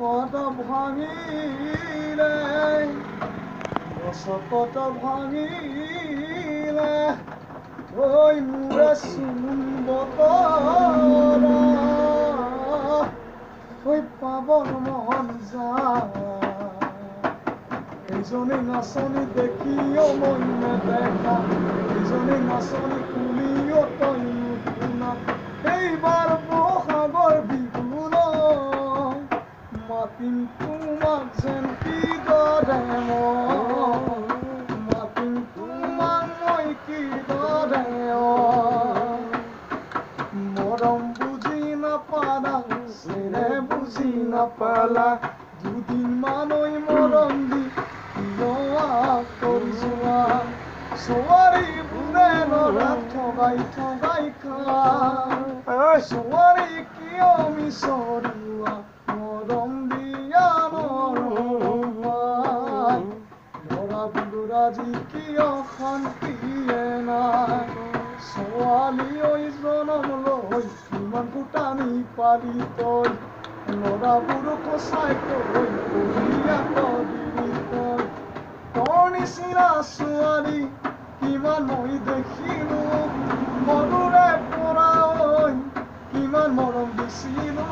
কত ভাঙিলে কত ভাঙিলে ওই মোৰে চুন বতৰা ওই পাবৰ মন যায় এইজনী নাচনী দেখিও মই নেদেখা এইজনী নাচনী শুনিও তই নুশুনা এইবাৰ বহাগৰ বিহুলৈ মাতিম তোমাক যেন কিদৰে মাতিম তোমাক মই কিদৰে মৰম বুজি নাপালা চেৰে বুজি নাপালা দুদিনমান ঐ মৰম দি কৰি যোৱা ছোৱালীবোৰে ল'ৰা ঠগাই ঠগাই খায় ছোৱালী কিয় মিছৰুৱা মৰম দিয়া নৰমাই ল'ৰাবোৰৰ আজি কিয় শান্তিয়ে নাই ছোৱালী ঐ জনম লৈ কিমান ফুটানি পালি তই ল'ৰাবোৰক সঁচাইকৈ কঢ়িয়াত দিলি তই তোৰ নিচিনা ছোৱালী কিমান মই দেখিলো সৰুৰে পৰা ঐ কিমান মৰম দিছিলো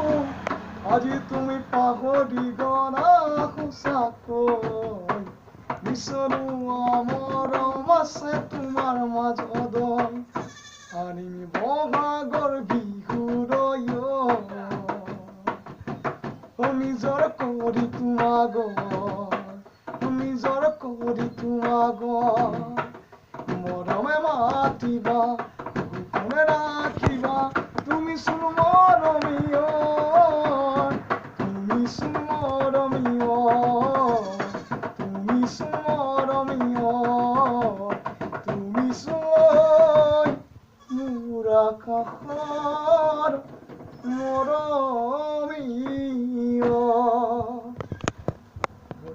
আজি তুমি পাহৰি গলা সঁচাকৈ বিচৰোৱা মৰম আছে তোমাৰ মাজত আনিম বহাগৰ বিহুলৈ নিজৰ কৰি তোমাক নিজৰ কৰি তোমাক মৰমে মাতিবা গোপনে ৰাখিবা তুমি চোন মৰমীয় তুমি চোন মৰমীয় তুমি চোন মৰমীয় তুমি চোন মোৰ আকাশৰ মৰম